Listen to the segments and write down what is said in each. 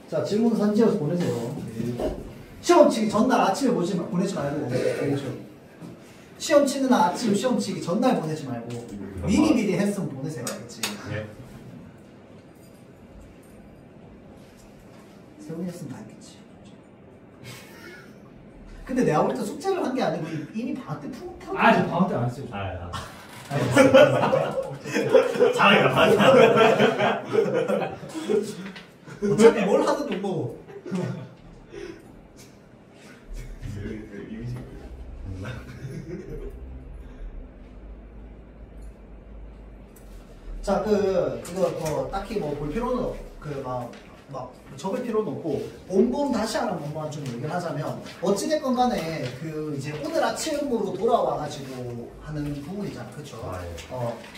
자, 질문 산지어서 보내세요. 시험 치기 전날 아침에 보내지 말고. 시험 치는 날 아침 시험 치기 전날 보내지 말고 미리미리 했으면 보내세요. 알겠지? 네. 세훈이 했으면 다 했겠지. 근데 내가 볼 때 숙제를 한 게 아니고 이미 방학 때 풀어. 저 방학 때 안 했어요. 잘해요. 어차피 뭘 하든 뭐. 자, 그거 딱히 뭐 볼 필요는 막 적을 필요는 없고 본본 다시 하는 것만 좀 얘기를 하자면 어찌됐건 간에 이제 오늘 아침으로 돌아와가지고 하는 부분이잖아, 그쵸?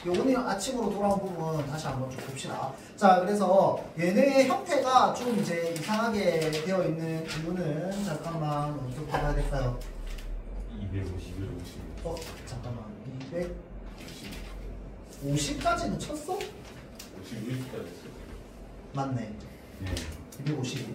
오늘 아침으로 돌아온 부분 다시 한번 좀 봅시다. 자, 그래서 얘네의 형태가 좀 이제 이상하게 되어 있는 이유는 잠깐만 어떻게 봐야 될까요? 250. 잠깐만 250까지는 쳤어? 51까지 했어요. 맞네. 네. 250.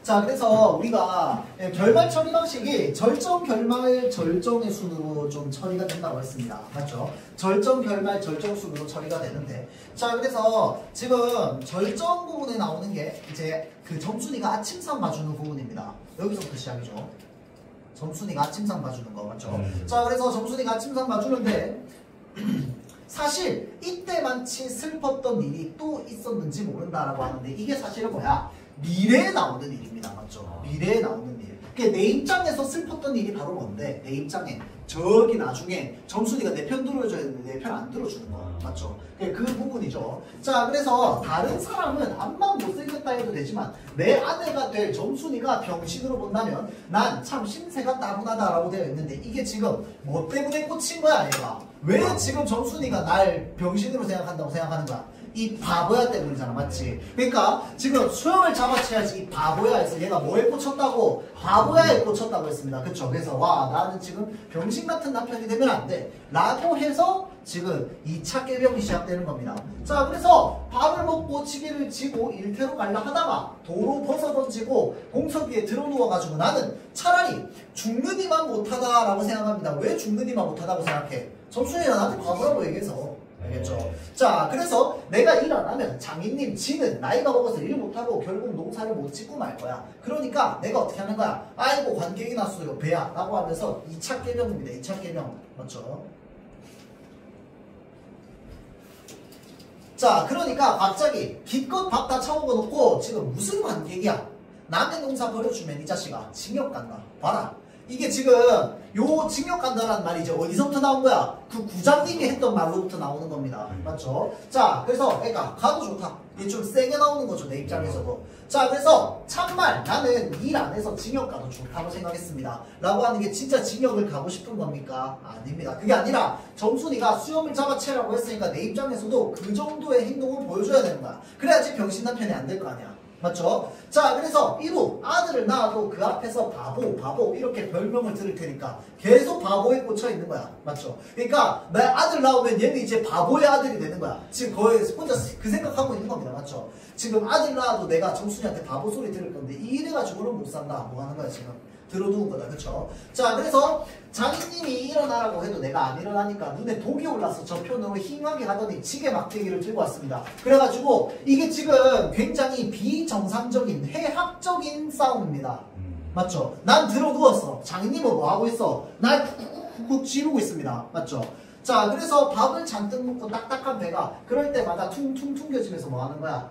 자, 그래서 우리가 결말 처리 방식이 절정, 결말, 절정의 순으로 좀 처리가 된다고 했습니다. 맞죠? 절정, 결말, 절정 순으로 처리가 되는데, 자, 그래서 지금 절정 부분에 나오는 게 이제 그 점순이가 아침상 봐주는 부분입니다. 여기서부터 시작이죠. 점순이가 아침상 봐주는 거 맞죠? 자, 그래서 점순이가 아침상 봐주는데 사실 이때만치 슬펐던 일이 또 있었는지 모른다라고 하는데 이게 사실은 뭐야? 미래에 나오는 일입니다. 맞죠? 미래에 나오는 일. 내 입장에서 슬펐던 일이 바로 뭔데? 내 입장에 저기 나중에 점순이가 내 편 들어줘야 되는데 내 편 안 들어주는 거 맞죠? 그 부분이죠. 자, 그래서 다른 사람은 암만 못생겼다 해도 되지만 내 아내가 될 점순이가 병신으로 본다면 난 참 신세가 따분하다라고 되어 있는데 이게 지금 뭐 때문에 꽂힌 거야 얘가? 왜 지금 점순이가 날 병신으로 생각한다고 생각하는 거야? 이 바보야 때문이잖아, 맞지? 그러니까 지금 수염을 잡아채야지 이 바보야 해서 얘가 뭐에 꽂혔다고? 바보야에 꽂혔다고 했습니다. 그쵸? 그래서 와 나는 지금 병신 같은 남편이 되면 안 돼 라고 해서 지금 2차 깨병이 시작되는 겁니다. 자, 그래서 밥을 먹고 치기를 지고 일태로 갈라 하다가 도로 벗어던지고 공석위에 들어누워가지고 나는 차라리 죽느니만 못하다라고 생각합니다. 왜 죽느니만 못하다고 생각해? 점순이가 나한테 바보라고 얘기해서. 알겠죠? 자, 그래서 내가 일 안 하면 장인님 지는 나이가 먹어서 일 못하고 결국 농사를 못 짓고 말 거야. 그러니까 내가 어떻게 하는 거야? 아이고 관객이 났어요 배야 라고 하면서 2차 깨병입니다. 2차 깨병 맞죠? 자, 그러니까 갑자기 기껏 밥 다 처먹어 놓고 지금 무슨 관객이야? 남의 농사 버려주면 이 자식아 징역 간다. 봐라. 이게 지금 요 징역 간다라는 말이 이제 어디서부터 나온 거야? 그 구장님이 했던 말로부터 나오는 겁니다. 맞죠? 자, 그래서 그러니까 가도 좋다. 이게 좀 세게 나오는 거죠, 내 입장에서도. 자, 그래서 참말 나는 일 안 해서 징역 가도 좋다고 생각했습니다. 라고 하는 게 진짜 징역을 가고 싶은 겁니까? 아닙니다. 그게 아니라 점순이가 수염을 잡아채라고 했으니까 내 입장에서도 그 정도의 행동을 보여줘야 되는 거야. 그래야지 병신 남편이 안 될 거 아니야. 맞죠? 자, 그래서 이후 아들을 낳아도 그 앞에서 바보 이렇게 별명을 들을 테니까 계속 바보에 꽂혀 있는 거야. 맞죠? 그러니까 내 아들 낳으면 얘는 이제 바보의 아들이 되는 거야. 지금 거의 혼자 그 생각하고 있는 겁니다. 맞죠? 지금 아들 낳아도 내가 정순이한테 바보 소리 들을 건데 이 이래가지고는 못 산다. 뭐 하는 거야 지금? 들어두은 거다. 그쵸? 자, 그래서 장인님이 일어나라고 해도 내가 안 일어나니까 눈에 독이 올라서 저편으로 힝하게 가더니 지게 막대기를 들고 왔습니다. 그래가지고 이게 지금 굉장히 비정상적인 해학적인 싸움입니다. 맞죠? 난 들어누웠어. 장인님은 뭐 하고 있어? 날 쿡쿡쿡 지르고 있습니다. 맞죠? 자, 그래서 밥을 잔뜩 먹고 딱딱한 배가 그럴 때마다 퉁퉁 퉁겨지면서 뭐 하는 거야?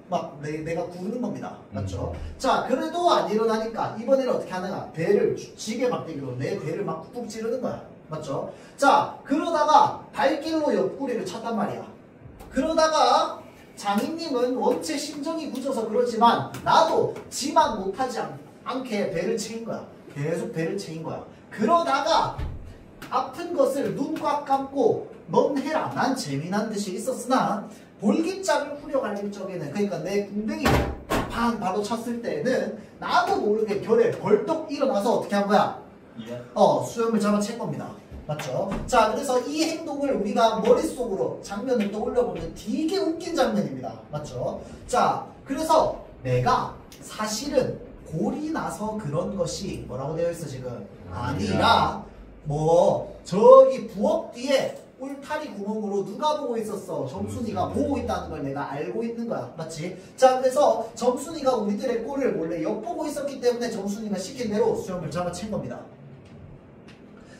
막 내가 구르는 겁니다. 맞죠? 자, 그래도 안 일어나니까 이번에는 어떻게 하느냐? 배를 지게 막대기로 내 배를 막 꾹꾹 찌르는 거야. 맞죠? 자, 그러다가 발길로 옆구리를 찼단 말이야. 그러다가 장인님은 원체 심정이 굳어서 그렇지만 나도 지만 못하지 않게 배를 채인 거야. 계속 배를 채인 거야. 그러다가 아픈 것을 눈 꽉 감고 넌 해라. 난 재미난 듯이 있었으나 볼깃짝을 후려갈 적에는 그러니까 내 궁뎅이 팡 바로 쳤을 때는 나도 모르게 결에 벌떡 일어나서 어떻게 한 거야? 수염을 잡아챈 겁니다. 맞죠? 자, 그래서 이 행동을 우리가 머릿속으로 장면을 떠올려보면 되게 웃긴 장면입니다. 맞죠? 자, 그래서 내가 사실은 골이 나서 그런 것이 뭐라고 되어 있어 지금? 아니라 뭐 저기 부엌 뒤에 울타리 구멍으로 누가 보고 있었어? 정순이가 보고 있다는 걸 내가 알고 있는 거야. 맞지? 자, 그래서 정순이가 우리들의 골을 몰래 엿보고 있었기 때문에 정순이가 시킨 대로 수염을 잡아챈 겁니다.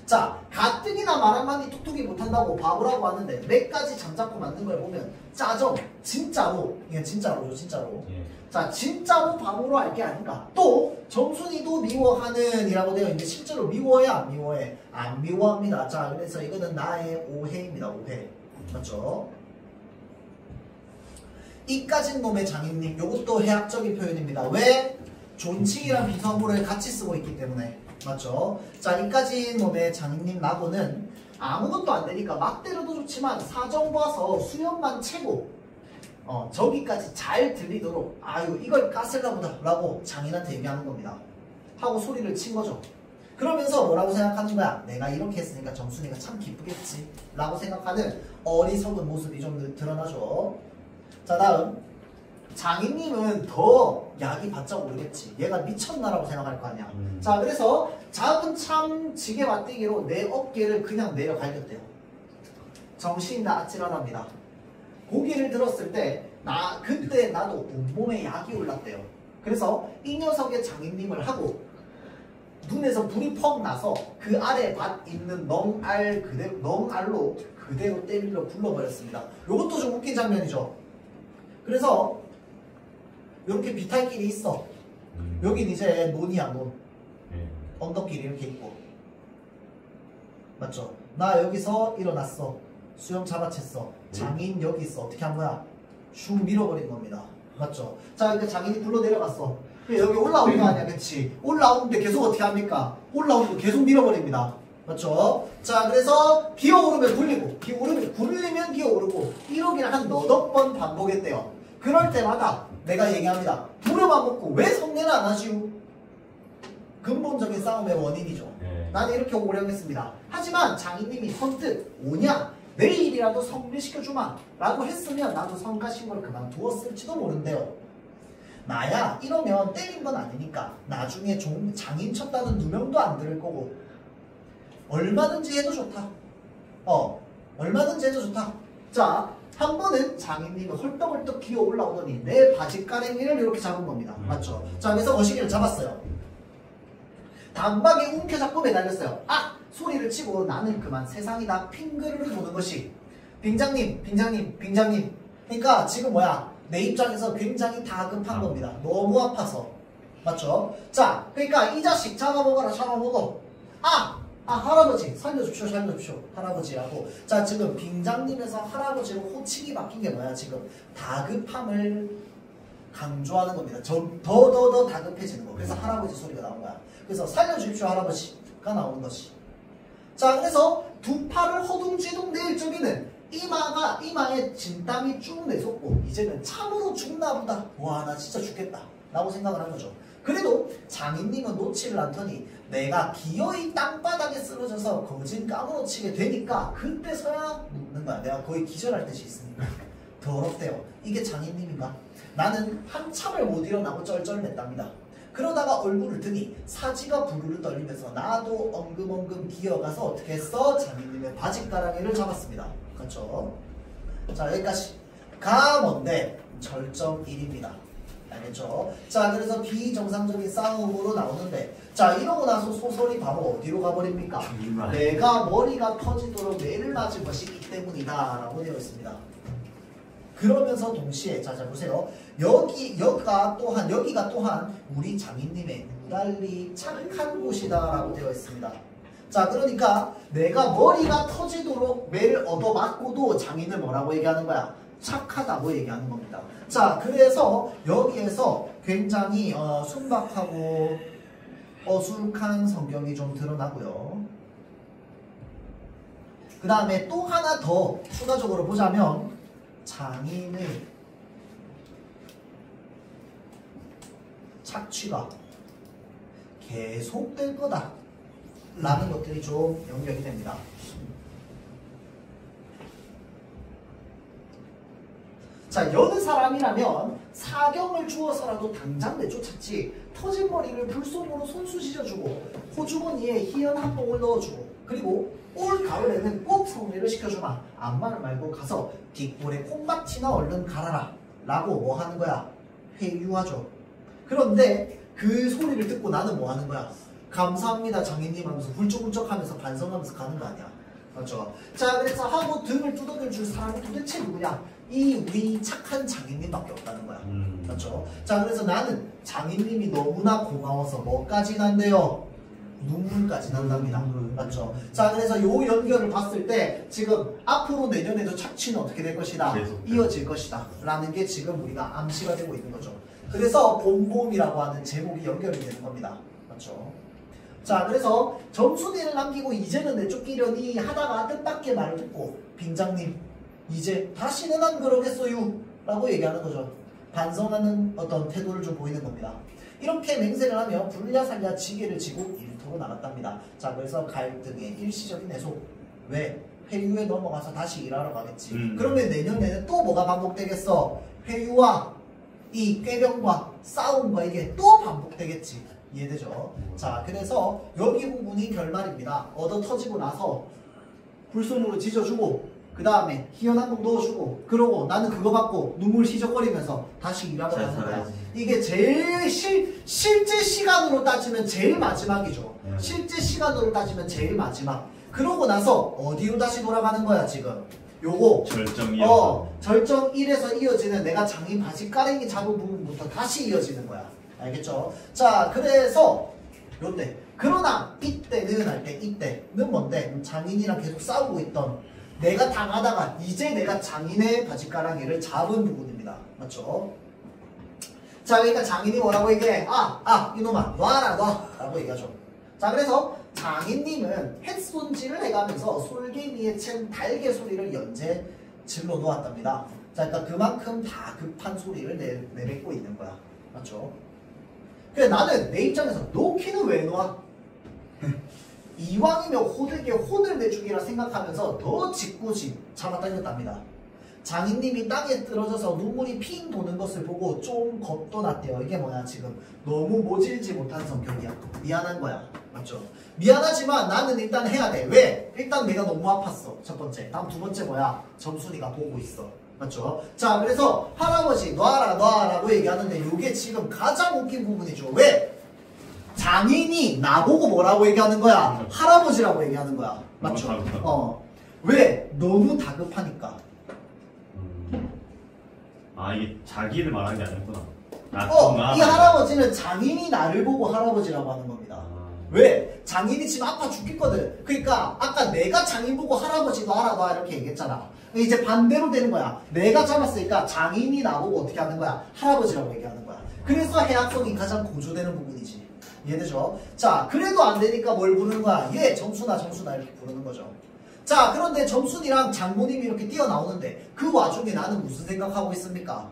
자, 가뜩이나 말 한마디 툭툭이 못한다고 바보라고 하는데 몇 가지 잠자코 만든 걸 보면 짜죠? 진짜로. 이게 진짜로죠, 진짜로. 예. 자, 진짜로 바보로 할 게 아닌가. 또 정순이도 미워하는 이라고 되어 있는데 실제로 미워해 안 미워해? 안 미워합니다. 자, 그래서 이거는 나의 오해입니다. 오해. 맞죠? 이까진 놈의 장인님, 요것도 해학적인 표현입니다. 왜? 존칭이란 비서물을 같이 쓰고 있기 때문에. 맞죠? 자, 이까진 놈의 장인님 나고는 아무것도 안 되니까 막 때려도 좋지만 사정 봐서 수염만 채고 저기까지 잘 들리도록 아유 이걸 까슬나 보다 라고 장인한테 얘기하는 겁니다. 하고 소리를 친 거죠. 그러면서 뭐라고 생각하는 거야? 내가 이렇게 했으니까 정순이가 참 기쁘겠지 라고 생각하는 어리석은 모습이 좀 드러나죠. 자, 다음 장인님은 더 약이 바짝 오르겠지. 얘가 미쳤나라고 생각할 거 아니야. 자, 그래서 작은 참 지게 맞대기로 내 어깨를 그냥 내려 갈겼대요. 정신이 아찔하답니다. 고개를 들었을 때 그때 나도 온몸에 약이 올랐대요. 그래서 이 녀석의 장인님을 하고 눈에서 불이 퍽 나서 그 아래 밭 있는 넝알로 그대로 때리려 불러버렸습니다. 이것도 좀 웃긴 장면이죠. 그래서 이렇게 비탈길이 있어. 여긴 이제 논이야, 논. 언덕길이 이렇게 있고. 맞죠? 나 여기서 일어났어. 수염 잡아챘어. 장인 여기 있어. 어떻게 한 거야? 슉 밀어버린 겁니다. 맞죠? 자, 그러니까 장인이 굴러 내려갔어. 여기 올라온 거 아니야, 그치? 올라오는데 계속 어떻게 합니까? 올라오는데 계속 밀어버립니다. 맞죠? 자, 그래서 기어오르면 굴리고, 굴리면 기어오르고, 이러기를 한 너댓 번 반복했대요. 그럴 때마다 내가 얘기합니다. 부려만 먹고 왜 성례는 안 하지요? 근본적인 싸움의 원인이죠. 나는 이렇게 오령했습니다. 하지만 장인님이 선뜻 오냐? 내일이라도 성례시켜주마 라고 했으면 나도 성가신걸 그만두었을지도 모른대요. 나야 이러면 때린 건 아니니까 나중에 장인 쳤다는 누명도 안 들을 거고 얼마든지 해도 좋다. 얼마든지 해도 좋다. 자, 한 번은 장인님이 헐떡헐떡 기어 올라오더니 내 바지가랭이를 이렇게 잡은 겁니다. 맞죠? 자, 그래서 거시기를 잡았어요. 단박에 움켜잡고 매달렸어요. 아! 소리를 치고 나는 그만 세상이 다 핑그르르 도는 것이 빙장님. 그러니까 지금 뭐야? 내 입장에서 굉장히 다급한 겁니다. 너무 아파서. 맞죠? 자, 그러니까 이 자식 잡아먹어라, 잡아먹어. 할아버지 살려줍시오 할아버지라고. 자, 지금 빙장님에서 할아버지로 호칭이 바뀐 게 뭐야? 지금 다급함을 강조하는 겁니다. 더 다급해지는 거. 그래서 할아버지 소리가 나온 거야. 그래서 살려주십시오 할아버지가 나오는 것이. 자, 그래서 두 팔을 허둥지둥 낼 적에는 이마에 진땀이 쭉 내솟고 이제는 참으로 죽나 보다. 와, 나 진짜 죽겠다 라고 생각을 한 거죠. 그래도 장인님은 놓지를 않더니 내가 기어이 땅바닥에 쓰러져서 거진 까무러치게 되니까 그때서야 묻는 거야. 내가 거의 기절할 듯이 있으니까. 더럽대요. 이게 장인님인가? 나는 한참을 못 일어나고 쩔쩔맸답니다. 그러다가 얼굴을 드니 사지가 부르르 떨리면서 나도 엉금엉금 기어가서 어떻게 했어? 장인님의 바지가랑이를 잡았습니다. 그렇죠? 자, 여기까지. 가 뭔데? 절정일입니다. 알겠죠? 자, 그래서 비정상적인 싸움으로 나오는데, 자, 이러고 나서 소설이 바로 어디로 가버립니까? 내가 머리가 터지도록 매를 맞은 것이기 때문이다 라고 되어 있습니다. 그러면서 동시에 자 보세요. 여기가 또한 우리 장인님의 무달리 착한 곳이다 라고 되어 있습니다. 자, 그러니까 내가 머리가 터지도록 매를 얻어맞고도 장인을 뭐라고 얘기하는 거야? 착하다고 얘기하는 겁니다. 자, 그래서 여기에서 굉장히 순박하고 어수룩한 성격이 좀 드러나고요. 그 다음에 또 하나 더 추가적으로 보자면 장인의 착취가 계속될 거다 라는 것들이 좀 연결이 됩니다. 자, 여느 사람이라면 타격을 주어서라도 당장 내쫓았지. 터진 머리를 불손으로 손수 씻어주고 호주머니에 희연 한 봉을 넣어주고 그리고 올 가을에는 꼭 성례를 시켜주마. 암말 말고 가서 뒷골에 콩밭이나 얼른 갈아라 라고 뭐 하는 거야? 회유하죠. 그런데 그 소리를 듣고 나는 뭐 하는 거야? 감사합니다 장인님 하면서 훌쩍훌쩍 하면서 반성하면서 가는 거 아니야. 맞죠? 자, 그래서 하고 등을 두덕여 줄 사람이 도대체 누구냐? 이 우리 착한 장인님밖에 없다는 거야. 맞죠? 자, 그래서 나는 장인님이 너무나 고마워서 뭐까지 난대요? 눈물까지 난답니다. 맞죠? 자, 그래서 요 연결을 봤을 때 지금 앞으로 내년에도 착취는 어떻게 될 것이다? 이어질 것이다. 라는 게 지금 우리가 암시가 되고 있는 거죠. 그래서 봄봄이라고 하는 제목이 연결이 되는 겁니다. 맞죠? 자, 그래서 점순이를 남기고 이제는 내쫓기려니 하다가 뜻밖의 말을 듣고 빙장님 이제 다시는 안 그러겠어요 라고 얘기하는 거죠. 반성하는 어떤 태도를 좀 보이는 겁니다. 이렇게 맹세를 하며 불야살야 지게를 지고 일터로 나갔답니다. 자, 그래서 갈등의 일시적인 해소. 왜? 회유에 넘어가서 다시 일하러 가겠지. 그러면 내년에는 또 뭐가 반복되겠어? 회유와 이 꾀병과 싸움과 이게 또 반복되겠지. 이해되죠? 자, 그래서 여기 부분이 결말입니다. 얻어 터지고 나서 불손으로 지져주고 그 다음에 희연 한 번 넣어주고 그러고 나는 그거 받고 눈물 희적거리면서 다시 일하러 가는 거야. 이게 제일 실제 시간으로 따지면 제일 마지막이죠. 실제 시간으로 따지면 제일 마지막. 그러고 나서 어디로 다시 돌아가는 거야 지금? 요거 절정 1에서 절정 1에서 이어지는 내가 장인 바지 까랭이 잡은 부분부터 다시 이어지는 거야. 알겠죠? 자, 그래서 요때 그러나 이때는 할 때 이때는 뭔데? 장인이랑 계속 싸우고 있던 내가 당하다가 이제 내가 장인의 바지가랑이를 잡은 부분입니다. 맞죠? 자, 그러니까 장인이 뭐라고 얘기해? 이놈아 놔라 놔 라고 얘기하죠. 자, 그래서 장인님은 햇손질을 해가면서 솔개미에 챈 달개 소리를 연재 질러 놓았답니다. 자, 그러니까 그만큼 다급한 소리를 내뱉고 있는 거야. 맞죠? 그래, 나는 내 입장에서 놓기는 왜 놔? 이왕이면 호되게 혼을 내주기라 생각하면서 더 짓궂이 잡아당겼답니다. 장인님이 땅에 떨어져서 눈물이 핑 도는 것을 보고 좀 겁도 났대요. 이게 뭐야 지금 너무 모질지 못한 성격이야. 미안한 거야. 맞죠? 미안하지만 나는 일단 해야 돼. 왜? 일단 내가 너무 아팠어. 첫 번째. 다음 두 번째 뭐야? 점순이가 보고 있어. 맞죠? 자, 그래서 할아버지 놔라 놔라고 얘기하는데 이게 지금 가장 웃긴 부분이죠. 왜? 장인이 나보고 뭐라고 얘기하는 거야? 할아버지라고 얘기하는 거야. 맞죠? 왜? 너무 다급하니까. 이게 자기를 말하는 게 아니구나. 이 할아버지는 장인이 나를 보고 할아버지라고 하는 겁니다. 왜? 장인이 지금 아파 죽겠거든. 그러니까 아까 내가 장인 보고 할아버지 놔라 이렇게 얘기했잖아. 이제 반대로 되는 거야. 내가 잡았으니까 장인이 나보고 어떻게 하는 거야? 할아버지라고 얘기하는 거야. 그래서 해악성이 가장 고조되는 부분이지. 이해되죠? 자, 그래도 안 되니까 뭘 부르는 거야? 점순아 이렇게 부르는 거죠. 자, 그런데 점순이랑 장모님이 이렇게 뛰어나오는데 그 와중에 나는 무슨 생각하고 있습니까?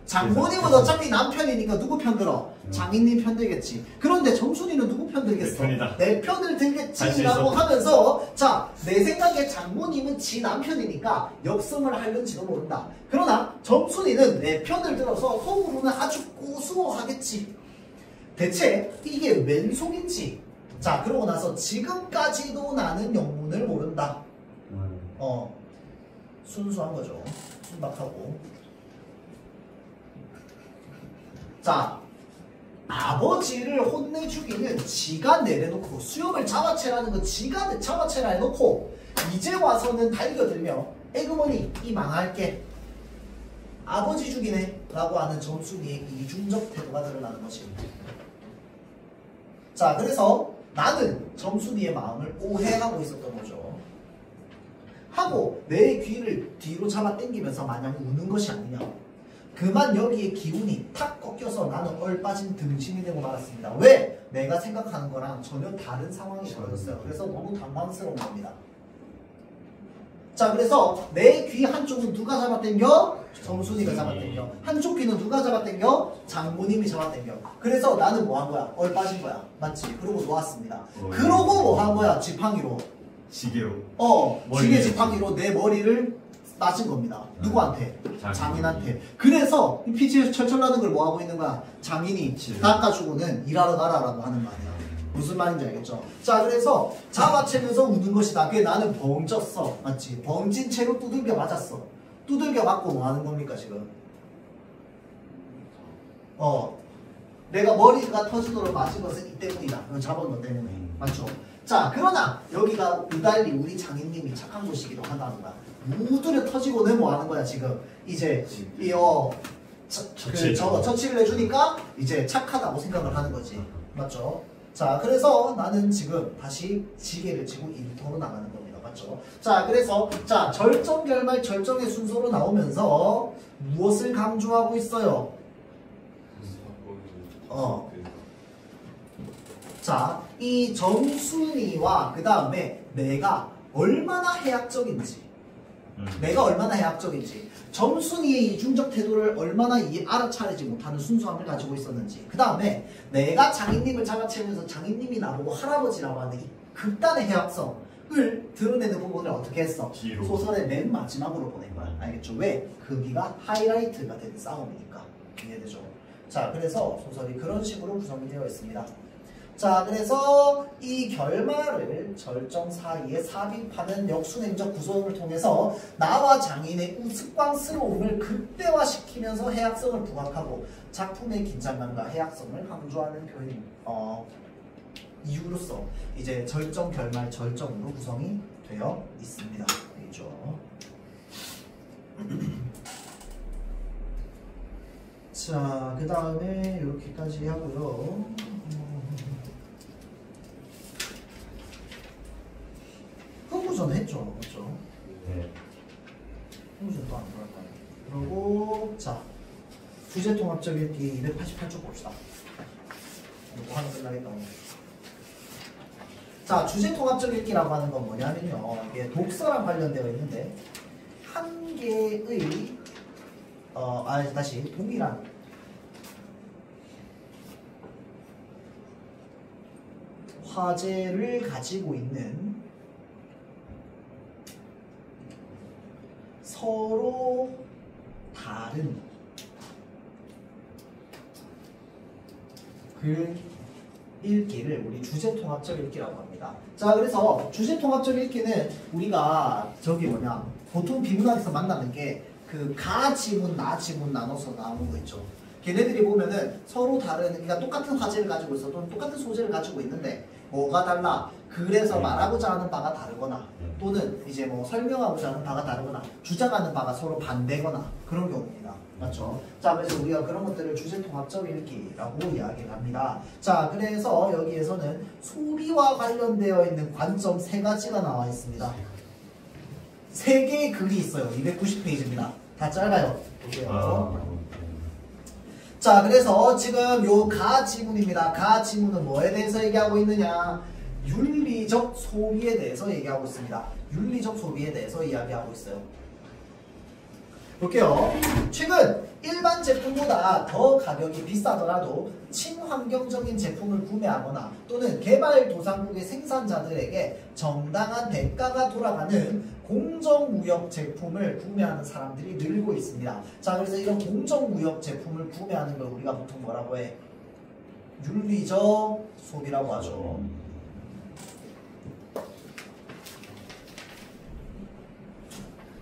장모님은 어차피 남편이니까 누구 편 들어? 장인님 편 들겠지. 그런데 점순이는 누구 편 들겠어? 내 편을 들겠지 라고 하면서 자, 내 생각에 장모님은 지 남편이니까 역성을 하려는지도 모른다. 그러나 점순이는 내 편을 들어서 속으로는 아주 고수하겠지. 대체 이게 웬 속인지. 자, 그러고 나서 지금까지도 나는 영문을 모른다. 순수한 거죠. 순박하고. 자, 아버지를 혼내주기는 지가 내려놓고 수염을 자화체라는 건 지가 자화체라 해놓고 이제 와서는 달겨들며 에그머니 이 망할게 아버지 죽이네 라고 하는 점순이의 이중적 태도가 드러나는 것입니다. 자, 그래서 나는 점순이의 마음을 오해하고 있었던 거죠. 하고 내 귀를 뒤로 잡아 당기면서 마냥 우는 것이 아니냐. 그만 여기에 기운이 탁 꺾여서 나는 얼빠진 등신이 되고 말았습니다. 왜? 내가 생각하는 거랑 전혀 다른 상황이 벌어졌어요. 그래서 너무 당황스러운 겁니다. 자, 그래서 내 귀 한쪽은 누가 잡아당겨? 점순이가 잡아당겨. 한쪽 귀는 누가 잡아당겨? 장모님이 잡아당겨. 그래서 나는 뭐 한 거야? 얼빠진 거야. 맞지? 그러고 놓았습니다. 그러고 뭐 한 거야? 지팡이로. 지게로. 지게 지팡이로 내 머리를 낮은 겁니다. 누구한테? 장인. 장인한테. 그래서 이 피지 철철 나는 걸 뭐 하고 있는 거야? 장인이 닦아주고는 일하러 가라라고 하는 말이야. 무슨 말인지 알겠죠? 자, 그래서 잡아채면서 우는 것이다. 그게 나는 벙쪘어. 맞지? 벙찐 채로 두들겨 맞았어. 두들겨 맞고 뭐 하는 겁니까, 지금? 내가 머리가 터지도록 맞은 것은 이 때문이다. 잡은 것 때문에. 맞죠? 자, 그러나 여기가 유달리 우리 장인님이 착한 곳이기도 하다는 거야. 무드려 터지고는 뭐 하는 거야, 지금? 이제, 처치를 해주니까 이제 착하다고 생각을 하는 거지. 맞죠? 자, 그래서 나는 지금 다시 지게를 지고 일터로 나가는 겁니다. 맞죠? 자, 그래서, 자, 절정, 결말, 절정의 순서로 나오면서 무엇을 강조하고 있어요? 자, 이 정순이와 그 다음에 내가 얼마나 해학적인지, 내가 얼마나 해학적인지, 정순이의 이중적 태도를 얼마나 알아차리지 못하는 순수함을 가지고 있었는지, 그 다음에 내가 장인님을 잡아채면서 장인님이 나보고 할아버지라고 하는 이 극단의 해학성을 드러내는 부분을 어떻게 했어? 소설의 맨 마지막으로 보낸 거야. 알겠죠? 왜? 거기가 하이라이트가 되는 싸움이니까. 이해되죠? 자, 그래서 소설이 그런 식으로 구성이 되어 있습니다. 자, 그래서 이 결말을 절정 사이에 삽입하는 역순행적 구성을 통해서 나와 장인의 우스꽝스러움을 극대화시키면서 해학성을 부각하고 작품의 긴장감과 해학성을 강조하는 표현 이유로서 이제 절정, 결말, 절정으로 구성이 되어 있습니다. 알겠죠? 자, 그 다음에 이렇게까지 하고요. 흥부전 했죠, 맞죠? 네. 흥부전 또 안 들어갈까요? 그리고 자, 주제통합적 읽기 288쪽 봅시다. 이거 하나 끝나겠다 오늘. 자, 주제통합적 읽기라고 하는 건 뭐냐면요, 이게 독서랑 관련되어 있는데 한 개의 다시 동일한 화제를 가지고 있는 서로 다른 글 읽기를 우리 주제통합적 읽기라고 합니다. 자, 그래서 주제통합적 읽기는 우리가 저기 보통 비문학에서 만나는 게 그 가 지문, 나 지문 나눠서 나오는 거 있죠. 걔네들이 보면은 서로 다른, 그러니까 똑같은 화제를 가지고 있어, 또는 똑같은 소재를 가지고 있는데 뭐가 달라? 그래서 말하고자 하는 바가 다르거나 또는 이제 뭐 설명하고자 하는 바가 다르거나 주장하는 바가 서로 반대거나 그런 경우입니다. 맞죠? 자, 그래서 우리가 그런 것들을 주제통합적 읽기라고 이야기를 합니다. 자, 그래서 여기에서는 소비와 관련되어 있는 관점 3가지가 나와 있습니다. 3개의 글이 있어요. 290페이지입니다. 다 짧아요. 볼게요. 자, 그래서 지금 요 가 지문입니다. 가 지문은 뭐에 대해서 얘기하고 있느냐? 윤리적 소비에 대해서 얘기하고 있습니다. 윤리적 소비에 대해서 이야기하고 있어요. 볼게요. 최근 일반 제품보다 더 가격이 비싸더라도 친환경적인 제품을 구매하거나 또는 개발도상국의 생산자들에게 정당한 대가가 돌아가는 공정무역 제품을 구매하는 사람들이 늘고 있습니다. 자, 그래서 이런 공정무역 제품을 구매하는 걸 우리가 보통 뭐라고 해? 윤리적 소비라고 하죠.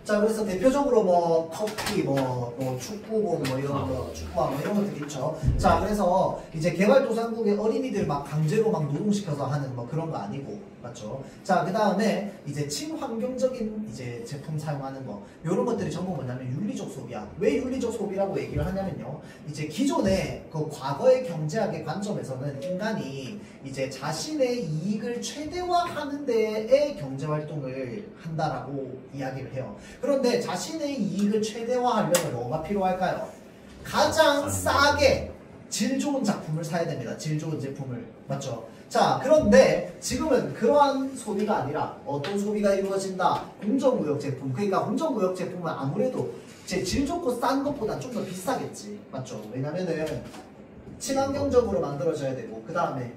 자, 그래서 대표적으로 뭐 커피, 뭐 축구공, 뭐 이런 거, 축구화 뭐 이런 것들 있죠. 자, 그래서 이제 개발도상국의 어린이들 막 강제로 막 노동시켜서 하는 뭐 그런 거 아니고, 맞죠? 자, 그 다음에 이제 친환경적인 이제 제품 사용하는 거, 이런 것들이 전부 뭐냐면 윤리적 소비야. 왜 윤리적 소비라고 얘기를 하냐면요, 이제 기존의 그 과거의 경제학의 관점에서는 인간이 이제 자신의 이익을 최대화하는 데에 경제활동을 한다라고 이야기를 해요. 그런데 자신의 이익을 최대화하려면 뭐가 필요할까요? 가장 싸게 질 좋은 작품을 사야 됩니다. 질 좋은 제품을. 맞죠? 자, 그런데 지금은 그러한 소비가 아니라 어떤 소비가 이루어진다? 공정무역 제품. 그러니까 공정무역 제품은 아무래도 질 좋고 싼 것보다 좀 더 비싸겠지. 맞죠? 왜냐면은 친환경적으로 만들어져야 되고 그 다음에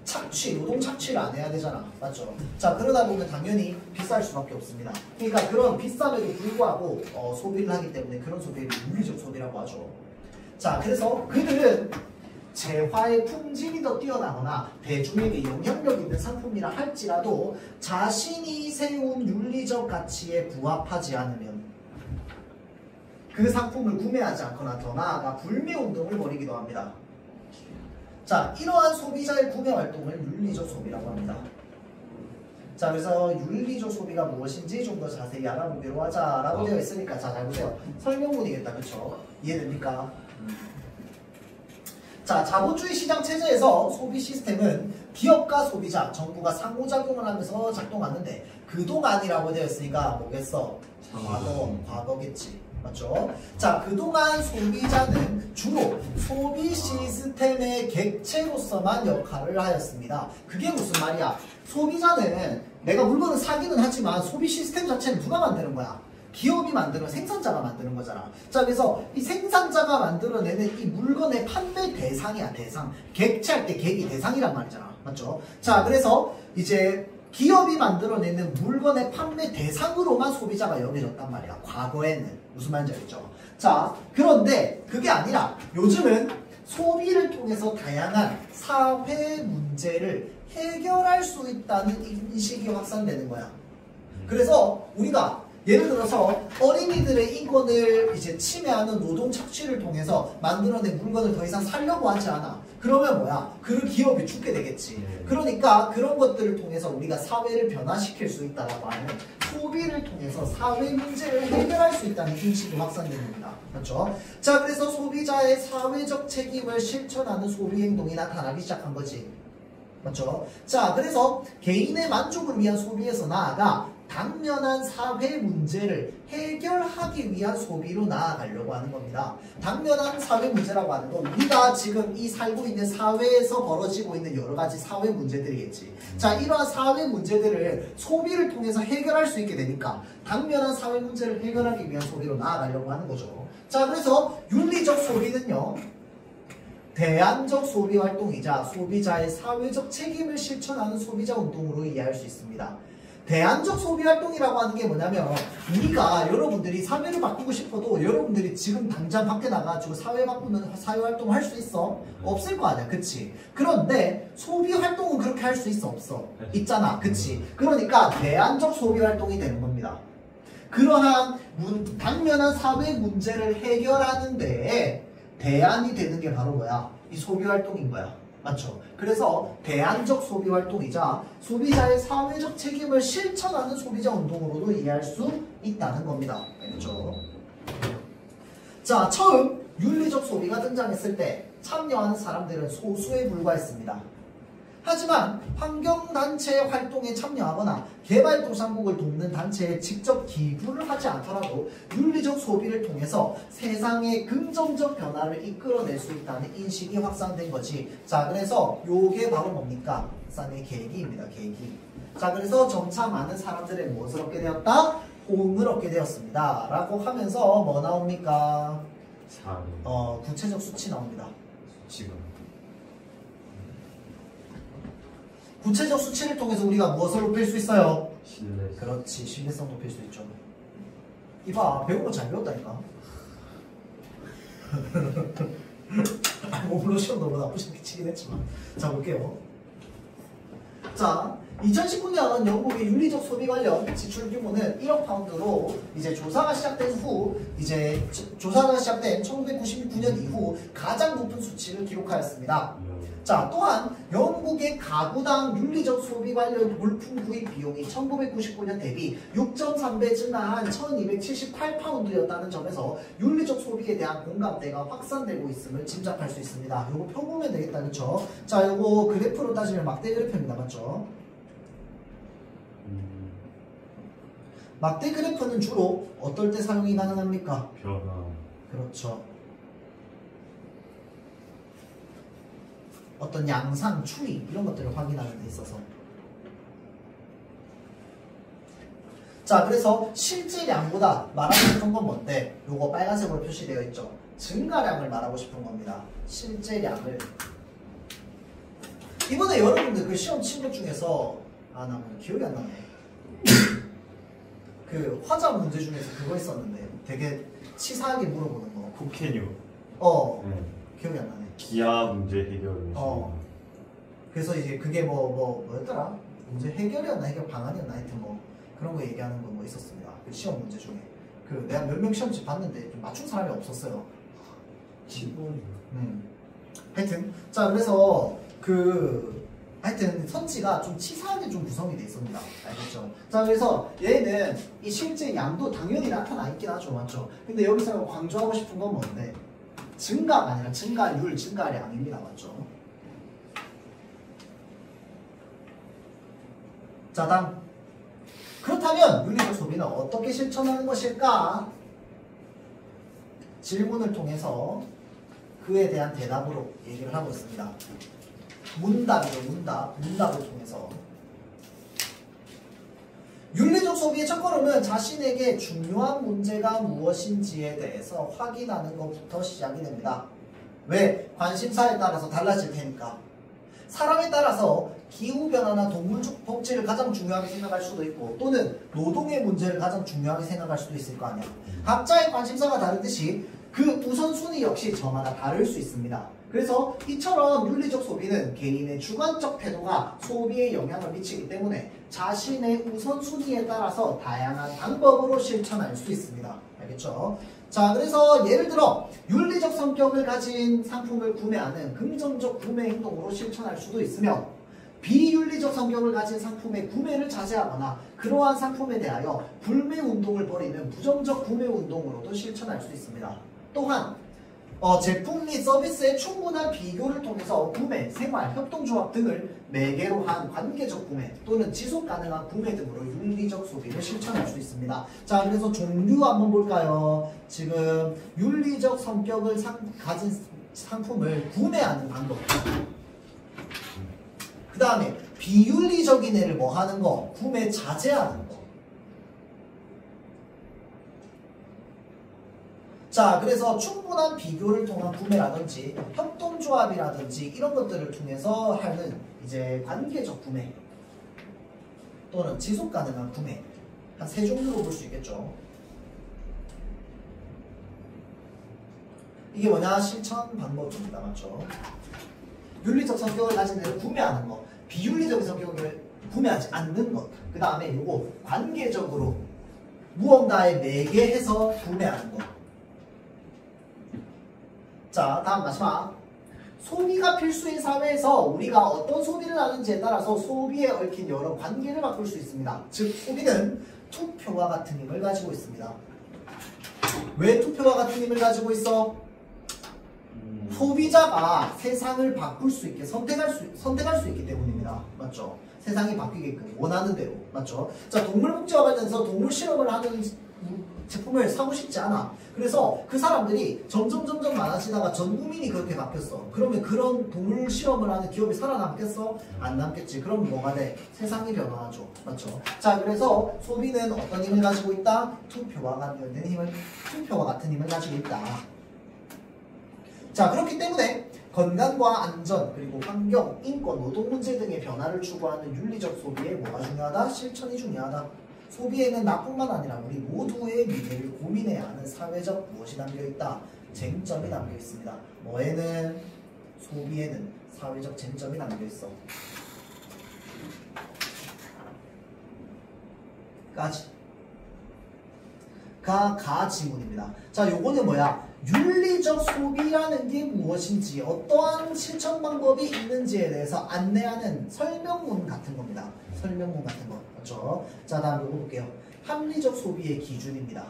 착취, 노동 착취를 안 해야 되잖아. 맞죠? 자, 그러다 보면 당연히 비쌀 수밖에 없습니다. 그러니까 그런 비쌈에도 불구하고 소비를 하기 때문에 그런 소비를 윤리적 소비라고 하죠. 자, 그래서 그들은 재화의 품질이 더 뛰어나거나 대중에게 영향력 있는 상품이라 할지라도 자신이 세운 윤리적 가치에 부합하지 않으면 그 상품을 구매하지 않거나 더 나아가 불매운동을 벌이기도 합니다. 자, 이러한 소비자의 구매 활동을 윤리적 소비라고 합니다. 자, 그래서 윤리적 소비가 무엇인지 좀 더 자세히 알아보기로 하자라고 되어 있으니까 자, 잘 보세요. 설명문이겠다. 그쵸? 이해됩니까? 자, 자본주의 시장 체제에서 소비 시스템은 기업과 소비자, 정부가 상호작용을 하면서 작동하는데 그동안이라고 되어 있으니까 뭐겠어? 과거겠지. 맞죠? 자, 그동안 소비자는 주로 소비 시스템의 객체로서만 역할을 하였습니다. 그게 무슨 말이야? 소비자는 내가 물건을 사기는 하지만 소비 시스템 자체는 누가 만드는 거야? 기업이 만드는, 생산자가 만드는 거잖아. 자, 그래서 이 생산자가 만들어내는 이 물건의 판매 대상이야, 대상. 객체할 때 객이 대상이란 말이잖아. 맞죠? 자, 그래서 이제 기업이 만들어내는 물건의 판매 대상으로만 소비자가 여겨졌단 말이야. 과거에는. 무슨 말인지 알겠죠? 자, 그런데 그게 아니라 요즘은 소비를 통해서 다양한 사회 문제를 해결할 수 있다는 인식이 확산되는 거야. 그래서 우리가 예를 들어서 어린이들의 인권을 이제 침해하는 노동 착취를 통해서 만들어낸 물건을 더 이상 살려고 하지 않아. 그러면 뭐야? 그 기업이 죽게 되겠지. 그러니까 그런 것들을 통해서 우리가 사회를 변화시킬 수 있다라고 하는 소비를 통해서 사회 문제를 해결할 수 있다는 인식이 확산되는 겁니다. 맞죠? 자, 그래서 소비자의 사회적 책임을 실천하는 소비 행동이 나타나기 시작한 거지. 맞죠? 자, 그래서 개인의 만족을 위한 소비에서 나아가 당면한 사회 문제를 해결하기 위한 소비로 나아가려고 하는 겁니다. 당면한 사회 문제라고 하는 건 우리가 지금 이 살고 있는 사회에서 벌어지고 있는 여러 가지 사회 문제들이겠지. 자, 이러한 사회 문제들을 소비를 통해서 해결할 수 있게 되니까 당면한 사회 문제를 해결하기 위한 소비로 나아가려고 하는 거죠. 자, 그래서 윤리적 소비는요, 대안적 소비 활동이자 소비자의 사회적 책임을 실천하는 소비자 운동으로 이해할 수 있습니다. 대안적 소비 활동이라고 하는 게 뭐냐면 우리가 여러분들이 사회를 바꾸고 싶어도 여러분들이 지금 당장 밖에 나가가지고 사회 바꾸는 사회 활동을 할 수 있어? 없을 거 아니야, 그치? 그런데 소비 활동은 그렇게 할 수 있어? 없어? 있잖아, 그치? 그러니까 대안적 소비 활동이 되는 겁니다. 그러한 당면한 사회 문제를 해결하는 데에 대안이 되는 게 바로 뭐야? 이 소비 활동인 거야. 맞죠? 그래서 대안적 소비 활동이자 소비자의 사회적 책임을 실천하는 소비자 운동으로도 이해할 수 있다는 겁니다. 그렇죠? 자, 처음 윤리적 소비가 등장했을 때 참여하는 사람들은 소수에 불과했습니다. 하지만 환경단체의 활동에 참여하거나 개발도상국을 돕는 단체에 직접 기부를 하지 않더라도 윤리적 소비를 통해서 세상의 긍정적 변화를 이끌어낼 수 있다는 인식이 확산된 거지. 자, 그래서 요게 바로 뭡니까? 쌍의 계기입니다. 계기. 자, 그래서 점차 많은 사람들의 무엇을 얻게 되었다? 호응을 얻게 되었습니다. 라고 하면서 뭐 나옵니까? 구체적 수치 나옵니다. 지금 구체적 수치를 통해서 우리가 무엇을 높일 수 있어요? 신뢰. 그렇지, 신뢰성 높일 수 있죠. 이봐, 배운 거 잘 배웠다니까. 물론 시험 너무 나쁘게 치긴 했지만. 자, 볼게요. 자, 2019년 영국의 윤리적 소비 관련 지출 규모는 1억 파운드로 이제 조사가 시작된 후, 이제 조사가 시작된 1999년 이후 가장 높은 수치를 기록하였습니다. 자, 또한 영국의 가구당 윤리적 소비 관련 물품 구입 비용이 1999년 대비 6.3배 증가한 1278파운드였다는 점에서 윤리적 소비에 대한 공감대가 확산되고 있음을 짐작할 수 있습니다. 요거 펴보면 되겠다, 그쵸? 자, 요거 그래프로 따지면 막대 그래프입니다, 맞죠? 막대 그래프는 주로 어떨 때 사용이 가능합니까? 변화. 그렇죠. 어떤 양상, 추이 이런 것들을 확인하는 데 있어서. 자, 그래서 실제량보다 말하고 싶은 건 뭔데? 요거 빨간색으로 표시되어 있죠. 증가량을 말하고 싶은 겁니다. 실제량을. 이번에 여러분들 그 시험 친 것 중에서 나 기억이 안 나네. 그 화자 문제 중에서 그거 있었는데 되게 치사하게 물어보는 거. 포케뉴. 네. 기억이 안 나네. 기하 문제 해결. 그래서 이제 그게 뭐였더라? 문제 해결이었나 해결 방안이었나 하여튼 뭐 그런 거 얘기하는 거 뭐 있었습니다. 그 시험 문제 중에. 그 내가 몇 명 시험지 봤는데 좀 맞춘 사람이 없었어요. 하여튼 자 그래서 하여튼 선지가 좀 치사하게 좀 구성이 돼 있습니다. 알겠죠? 자 그래서 얘는 이 실제 양도 당연히 나타나 있긴 하죠, 맞죠? 근데 여기서 강조하고 싶은 건 뭔데? 증가가 아니라 증가율, 증가량입니다, 맞죠? 자 다음 그렇다면 윤리적 소비는 어떻게 실천하는 것일까? 질문을 통해서 그에 대한 대답으로 얘기를 하고 있습니다. 문답이죠, 문답을 통해서. 윤리적 소비의 첫걸음은 자신에게 중요한 문제가 무엇인지에 대해서 확인하는 것부터 시작이 됩니다. 왜? 관심사에 따라서 달라질 테니까. 사람에 따라서 기후변화나 동물 복지를 가장 중요하게 생각할 수도 있고 또는 노동의 문제를 가장 중요하게 생각할 수도 있을 거 아니야. 각자의 관심사가 다르듯이 그 우선순위 역시 저마다 다를 수 있습니다. 그래서 이처럼 윤리적 소비는 개인의 주관적 태도가 소비에 영향을 미치기 때문에 자신의 우선순위에 따라서 다양한 방법으로 실천할 수 있습니다. 알겠죠? 자, 그래서 예를 들어 윤리적 성격을 가진 상품을 구매하는 긍정적 구매 행동으로 실천할 수도 있으며 비윤리적 성격을 가진 상품의 구매를 자제하거나 그러한 상품에 대하여 불매 운동을 벌이는 부정적 구매 운동으로도 실천할 수 있습니다. 또한 제품 및 서비스의 충분한 비교를 통해서 구매, 생활, 협동조합 등을 매개로 한 관계적 구매 또는 지속 가능한 구매 등으로 윤리적 소비를 실천할 수 있습니다. 자, 그래서 종류 한번 볼까요? 지금 윤리적 성격을 가진 상품을 구매하는 방법. 그 다음에 비윤리적인 애를 뭐 하는 거? 구매 자제하는 거. 자, 그래서 충분한 비교를 통한 구매라든지 협동조합이라든지 이런 것들을 통해서 하는 이제 관계적 구매 또는 지속 가능한 구매 한 세 종류로 볼 수 있겠죠. 이게 뭐냐? 실천 방법입니다. 맞죠? 윤리적 성격을 가진 애를 구매하는 것, 비윤리적 성격을 구매하지 않는 것, 그 다음에 요거 관계적으로 무언가에 매개해서 구매하는 것. 자, 다음 마지막. 소비가 필수인 사회에서 우리가 어떤 소비를 하는지에 따라서 소비에 얽힌 여러 관계를 바꿀 수 있습니다. 즉, 소비는 투표와 같은 힘을 가지고 있습니다. 왜 투표와 같은 힘을 가지고 있어? 소비자가 세상을 바꿀 수 있게 선택할 수 있기 때문입니다. 맞죠? 세상이 바뀌게끔 원하는 대로. 맞죠? 자, 동물 복지와 관련해서 동물 실험을 하는 제품을 사고 싶지 않아. 그래서 그 사람들이 점점 많아지다가 전 국민이 그렇게 바뀌었어. 그러면 그런 동물 실험을 하는 기업이 살아남겠어? 안 남겠지. 그럼 뭐가 돼? 세상이 변화하죠. 맞죠? 자, 그래서 소비는 어떤 힘을 가지고 있다? 투표와 같은 힘을 가지고 있다. 자, 그렇기 때문에 건강과 안전, 그리고 환경, 인권, 노동 문제 등의 변화를 추구하는 윤리적 소비에 뭐가 중요하다? 실천이 중요하다. 소비에는 나뿐만 아니라 우리 모두의 미래를 고민해야 하는 사회적 무엇이 담겨있다? 쟁점이 담겨있습니다. 뭐에는? 소비에는 사회적 쟁점이 담겨있어. 가 지문입니다. 자, 요거는 뭐야? 윤리적 소비라는 게 무엇인지, 어떠한 실천 방법이 있는지에 대해서 안내하는 설명문 같은 겁니다. 설명문 같은 거. 맞죠? 자, 다음 이거 볼게요. 합리적 소비의 기준입니다.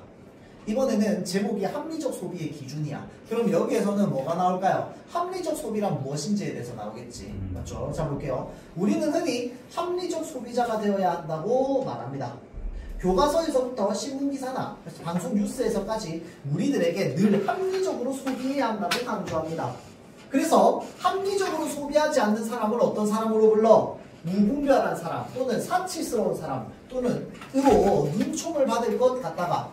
이번에는 제목이 합리적 소비의 기준이야. 그럼 여기에서는 뭐가 나올까요? 합리적 소비란 무엇인지에 대해서 나오겠지. 맞죠? 자, 볼게요. 우리는 흔히 합리적 소비자가 되어야 한다고 말합니다. 교과서에서부터 신문기사나 방송 뉴스에서까지 우리들에게 늘 합리적으로 소비해야 한다고 강조합니다. 그래서 합리적으로 소비하지 않는 사람을 어떤 사람으로 불러? 무분별한 사람 또는 사치스러운 사람 또는 눈총을 받을 것 같다가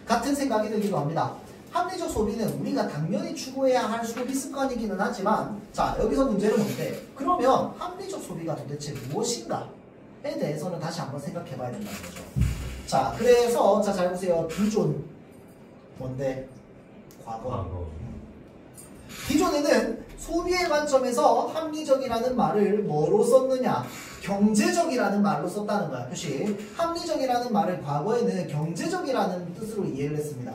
같은 생각이 들기도 합니다. 합리적 소비는 우리가 당연히 추구해야 할 소비 습관이기는 하지만 자 여기서 문제는 뭔데? 그러면 합리적 소비가 도대체 무엇인가에 대해서는 다시 한번 생각해 봐야 된다는 거죠. 자 그래서 자 잘 보세요. 기존 뭔데? 과거. 기존에는 소비의 관점에서 합리적이라는 말을 뭐로 썼느냐? 경제적이라는 말로 썼다는 거야. 표시. 합리적이라는 말을 과거에는 경제적이라는 뜻으로 이해를 했습니다.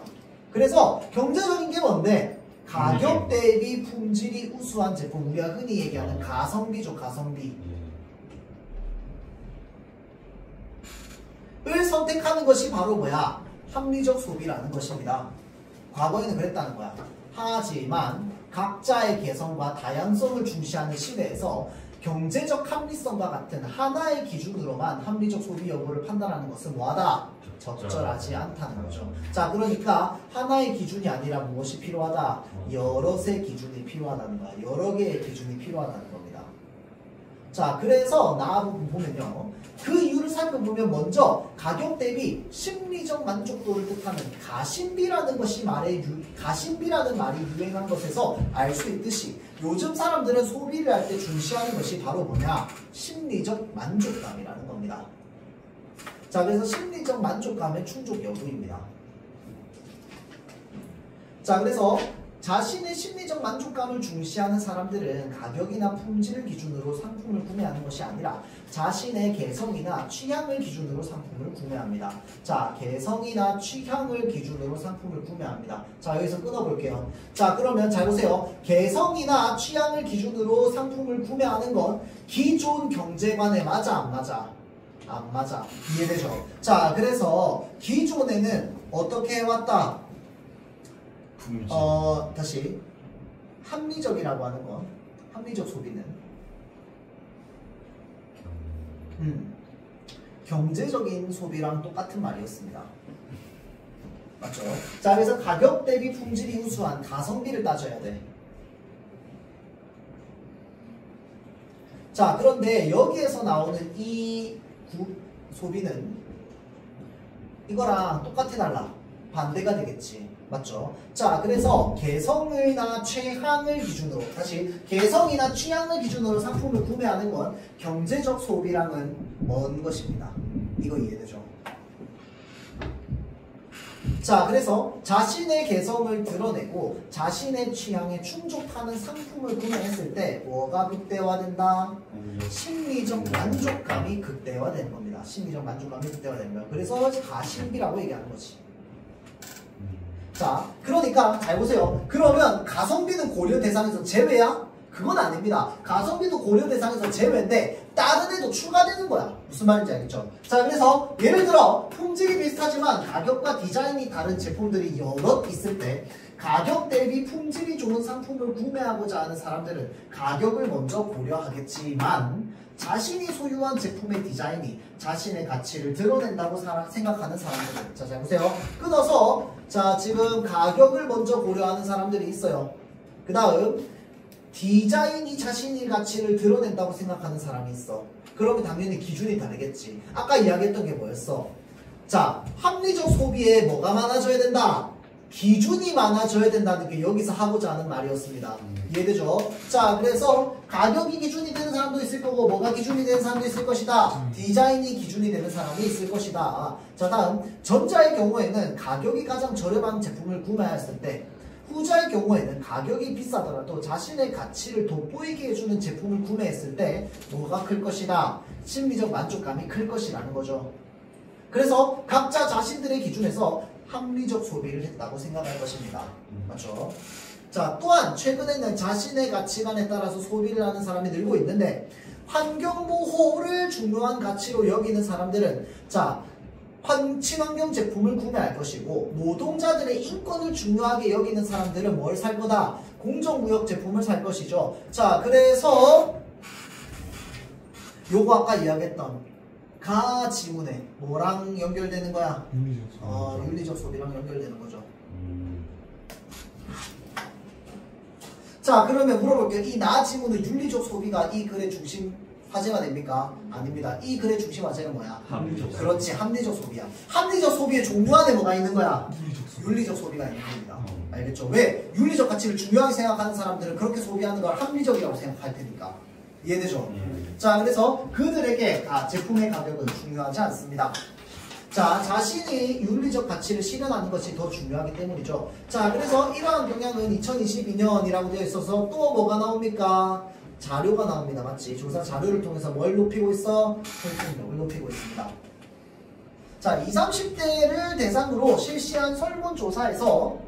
그래서 경제적인 게 뭔데? 가격 대비 품질이 우수한 제품. 우리가 흔히 얘기하는 가성비죠. 가성비. 을 선택하는 것이 바로 뭐야? 합리적 소비라는 것입니다. 과거에는 그랬다는 거야. 하지만 각자의 개성과 다양성을 중시하는 시대에서 경제적 합리성과 같은 하나의 기준으로만 합리적 소비 여부를 판단하는 것은 뭐하다? 적절하지 않다는 거죠. 자, 그러니까 하나의 기준이 아니라 무엇이 필요하다? 여럿의 기준이 필요하다는 거야. 여러 개의 기준이 필요하다는 겁니다. 자, 그래서 나부분 보면요. 그 이유를 살펴보면 먼저 가격 대비 심리적 만족도를 뜻하는 가심비라는 말이 유행한 것에서 알 수 있듯이 요즘 사람들은 소비를 할 때 중시하는 것이 바로 뭐냐? 심리적 만족감이라는 겁니다. 자, 그래서 심리적 만족감의 충족 여부입니다. 자, 그래서 자신의 심리적 만족감을 중시하는 사람들은 가격이나 품질을 기준으로 상품을 구매하는 것이 아니라 자신의 개성이나 취향을 기준으로 상품을 구매합니다. 자, 개성이나 취향을 기준으로 상품을 구매합니다. 자, 여기서 끊어볼게요. 자, 그러면 잘 보세요. 개성이나 취향을 기준으로 상품을 구매하는 건 기존 경제관에 맞아, 안 맞아? 안 맞아. 이해되죠? 자, 그래서 기존에는 어떻게 해왔다? 다시 합리적이라고 하는 건 합리적 소비는 경제적인 소비랑 똑같은 말이었습니다. 맞죠? 자, 그래서 가격 대비 품질이 우수한 가성비를 따져야 돼. 자, 그런데 여기에서 나오는 이 소비는 이거랑 똑같이 달라. 반대가 되겠지. 맞죠? 자, 그래서 개성이나 취향을 기준으로 다시 개성이나 취향을 기준으로 상품을 구매하는 건 경제적 소비랑은 먼 것입니다. 이거 이해되죠? 자, 그래서 자신의 개성을 드러내고 자신의 취향에 충족하는 상품을 구매했을 때 뭐가 극대화된다? 심리적 만족감이 극대화되는 겁니다. 심리적 만족감이 극대화되는 거예요. 그래서 가심비라고 얘기하는 거지. 자, 그러니까 잘 보세요. 그러면 가성비는 고려 대상에서 제외야? 그건 아닙니다. 가성비도 고려 대상에서 제외인데 다른 애도 추가되는 거야. 무슨 말인지 알겠죠? 자, 그래서 예를 들어 품질이 비슷하지만 가격과 디자인이 다른 제품들이 여럿 있을 때 가격 대비 품질이 좋은 상품을 구매하고자 하는 사람들은 가격을 먼저 고려하겠지만 자신이 소유한 제품의 디자인이 자신의 가치를 드러낸다고 생각하는 사람들. 자, 잘 보세요. 끊어서 자, 지금 가격을 먼저 고려하는 사람들이 있어요. 그 다음 디자인이 자신의 가치를 드러낸다고 생각하는 사람이 있어. 그러면 당연히 기준이 다르겠지. 아까 이야기했던 게 뭐였어? 자, 합리적 소비에 뭐가 많아져야 된다? 기준이 많아져야 된다는 게 여기서 하고자 하는 말이었습니다. 이해되죠? 자, 그래서 가격이 기준이 되는 사람도 있을 거고 뭐가 기준이 되는 사람도 있을 것이다. 디자인이 기준이 되는 사람이 있을 것이다. 자, 다음 전자의 경우에는 가격이 가장 저렴한 제품을 구매했을 때 후자의 경우에는 가격이 비싸더라도 자신의 가치를 돋보이게 해주는 제품을 구매했을 때 뭐가 클 것이다? 심리적 만족감이 클 것이라는 거죠. 그래서 각자 자신들의 기준에서 합리적 소비를 했다고 생각할 것입니다. 맞죠? 자, 또한 최근에는 자신의 가치관에 따라서 소비를 하는 사람이 늘고 있는데 환경보호를 중요한 가치로 여기는 사람들은 자, 친환경 제품을 구매할 것이고 노동자들의 인권을 중요하게 여기는 사람들은 뭘 살 거다? 공정무역 제품을 살 것이죠. 자, 그래서 요거 아까 이야기했던 가지문에 뭐랑 연결되는 거야? 윤리적 소비랑 연결되는 거죠. 자, 그러면 물어볼게요. 이 나지문의 윤리적 소비가 이 글의 중심 화제가 됩니까? 아닙니다. 이 글의 중심 화제는 뭐야? 합리적 소비. 그렇지, 합리적 소비야. 합리적 소비의 종류 안에 뭐가 있는 거야? 윤리적 소비가 있는 겁니다. 알겠죠? 왜? 윤리적 가치를 중요하게 생각하는 사람들은 그렇게 소비하는 걸 합리적이라고 생각할 테니까. 이해되죠? 자, 그래서 그들에게 제품의 가격은 중요하지 않습니다. 자, 자신이 윤리적 가치를 실현하는 것이 더 중요하기 때문이죠. 자, 그래서 이러한 경향은 2022년이라고 되어 있어서 또 뭐가 나옵니까? 자료가 나옵니다. 맞지? 조사 자료를 통해서 뭘 높이고 있어? 설득력을 높이고 있습니다. 자, 20, 30대를 대상으로 실시한 설문조사에서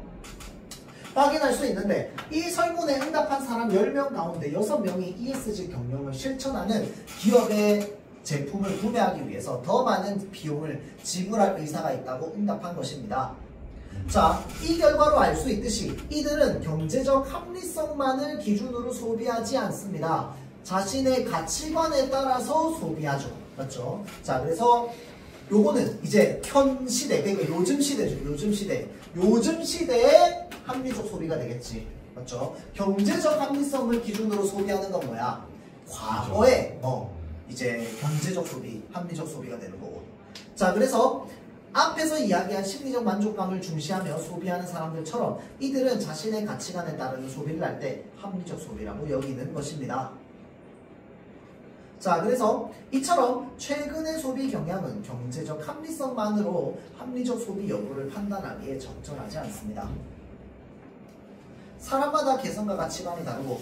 확인할 수 있는데 이 설문에 응답한 사람 10명 가운데 6명이 ESG 경영을 실천하는 기업의 제품을 구매하기 위해서 더 많은 비용을 지불할 의사가 있다고 응답한 것입니다. 자, 이 결과로 알 수 있듯이 이들은 경제적 합리성만을 기준으로 소비하지 않습니다. 자신의 가치관에 따라서 소비하죠. 맞죠? 자, 그래서 요거는 이제 현 시대, 그러니까 요즘 시대죠. 요즘 시대의 합리적 소비가 되겠지. 맞죠? 경제적 합리성을 기준으로 소비하는 건 뭐야? 과거에 이제 경제적 소비, 합리적 소비가 되는 거고. 자, 그래서 앞에서 이야기한 심리적 만족감을 중시하며 소비하는 사람들처럼 이들은 자신의 가치관에 따르는 소비를 할 때 합리적 소비라고 여기는 것입니다. 자, 그래서 이처럼 최근의 소비 경향은 경제적 합리성만으로 합리적 소비 여부를 판단하기에 적절하지 않습니다. 사람마다 개성과 가치관이 다르고,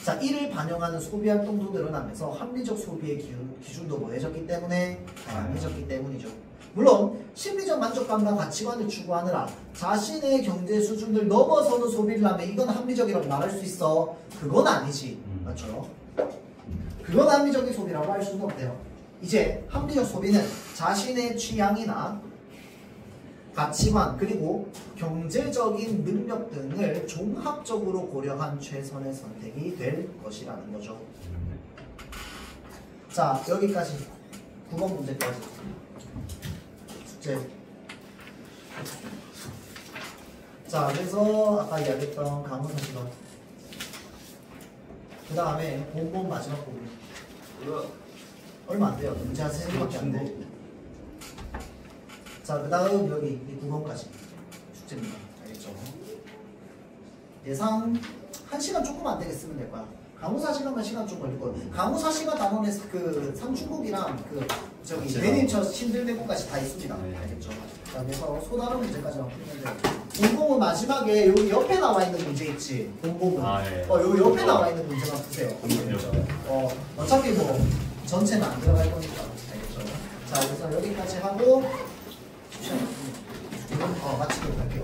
자, 이를 반영하는 소비 활동도 늘어나면서 합리적 소비의 기준도 뭐해졌기 때문에 다양해졌기 때문이죠. 물론 심리적 만족감과 가치관을 추구하느라 자신의 경제 수준을 넘어서는 소비를 하면 이건 합리적이라고 말할 수 있어? 그건 아니지. 맞죠? 그건 합리적인 소비라고 할 수는 없대요. 이제 합리적 소비는 자신의 취향이나 가치관 그리고 경제적인 능력 등을 종합적으로 고려한 최선의 선택이 될 것이라는 거죠. 자, 여기까지 9번 문제까지 숙제. 자, 그래서 아까 이야기했던 강원 사시간 그 다음에 본본 마지막 부분 얼마 안 돼요. 문제 한 3개밖에 안 돼. 자, 그 다음 여기 9번까지 숙제입니다. 알겠죠? 예상 1시간 조금 안 되게 쓰면 될 거야. 강우사 시간만 시간 좀 걸릴 거야. 강우사 시간 단원에 그 삼중국이랑 그 저기 매니저 신들내고까지 다 있습니다. 알겠죠? 자, 그래서 소다른 문제까지만 풀면 돼. 본봉은 마지막에 여기 옆에 나와 있는 문제 있지. 본봉은 여기 옆에 나와 있는 문제만 푸세요. 알겠죠? 어차피 뭐 전체는 안 들어갈 거니까. 알겠죠? 자, 그래서 여기까지 하고 마치도록 할게요.